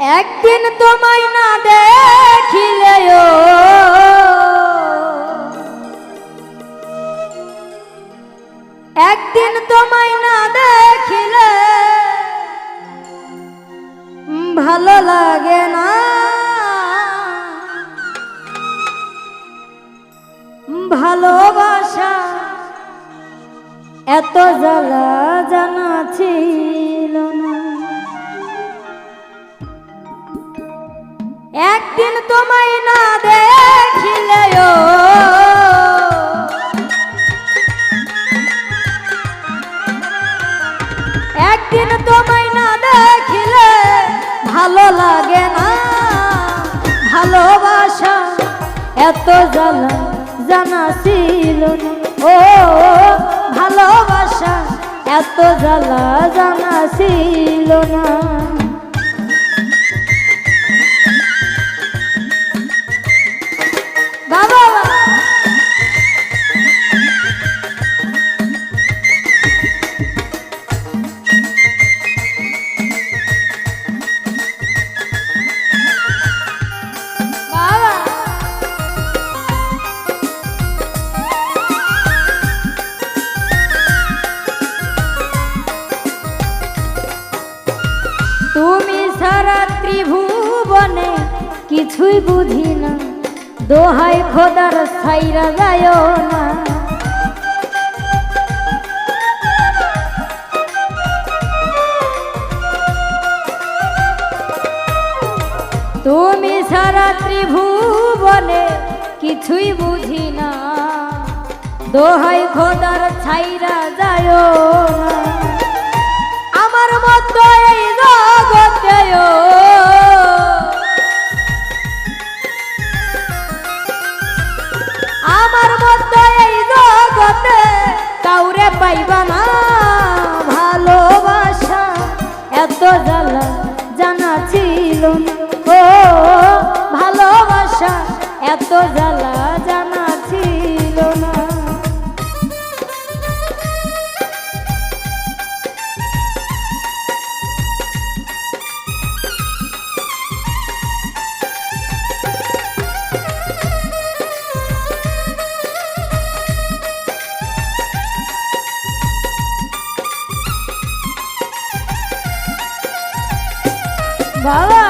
একদিন তোমায় না দেখিলেও একদিন তোমায় না দেখিলে ভালো লাগে না, ভালোবাসা এত জ্বালা জানা ছিল না। একদিন তোমায় না দেখিলেও একদিন তোমায় না দেখিলে ভালো লাগে না, ভালোবাসা এত জ্বালা জানা ছিল না। ও ভালোবাসা এত জ্বালা জানা ছিল না। বাবা তুমি সারা ত্রিভুবনে কিছুই বুঝি না, দোহাই খোদার ছাইরা যায় না। তুমি সারা ত্রিভুবনে কিছুই বুঝি না, দোহাই খোদার ছাইরা যায় না। আমার মতো এই জগতেও আমার মতো এই জগতে কাউরে পাইবা না, ভালোবাসা এত জ্বালা জানা ছিল না। ও ভালোবাসা এত জ্বালা জানা ছিল না। বাবা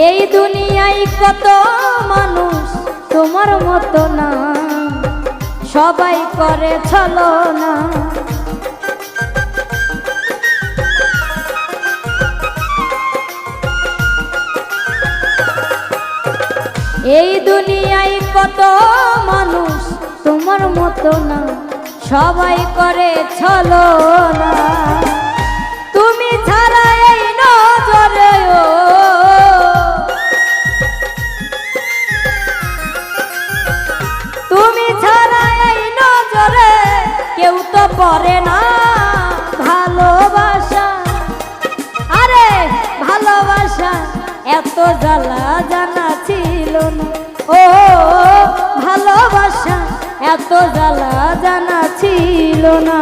এই দুনিয়ায় কত মানুষ তোমার মতো না, সবাই করে ছলনা। এই দুনিয়ায় কত মানুষ তোমার মতো না, সবাই করে ছলনা। তুমি ছাড়া এই নজরেও তুমি ছাড়া এই নজরে কেউ তো পড়ে না, ভালোবাসা আরে ভালোবাসা এত জ্বালা জানা ছিল না। ও ভালোবাসা এত জ্বালা জানা ছিল না।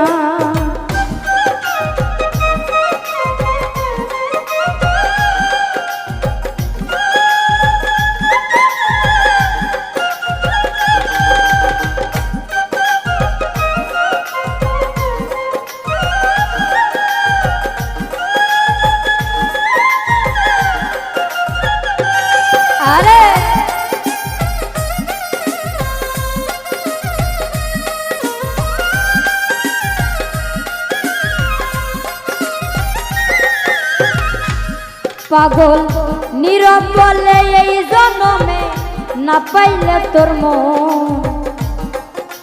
আরে পাগল নীরব বলে এই জন্মে না পাইলে তোর মন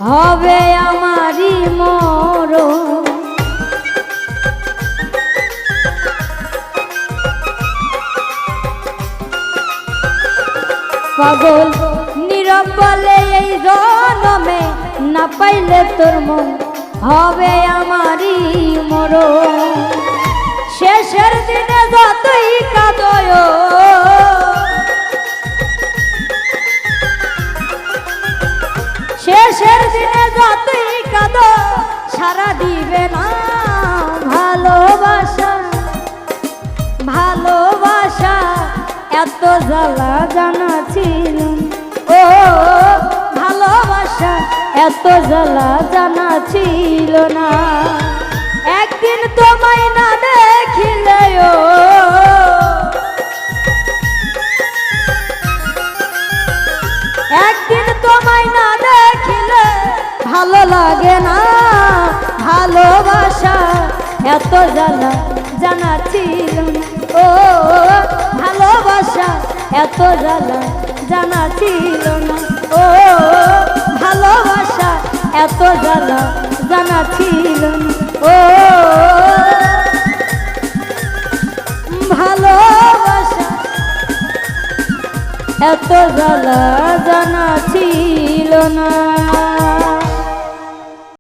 হবে আমারই মরণ। পাগল নীরব বলে এই জন্মে না পাইলে তোর মন হবে আমারই মরণ। শেষের দিনে যতই কাঁদো শেষের দিনে যতই কাঁদো সারা দিবে না ভালোবাসা ভালোবাসা এত জ্বালা জানা ছিল ও ভালোবাসা এত জ্বালা জানা ছিল না একদিন তোমায় না দেখিলে ও একদিন তোমায় না দেখিলে ভালো লাগে না ভালোবাসা এত জ্বালা জানা ছিল না ও ভালোবাসা এত জ্বালা জানা ছিল না ও ভালোবাসা এত জ্বালা জানা ছিল না ও ভালোবাসা এত জ্বালা জানা ছিল না।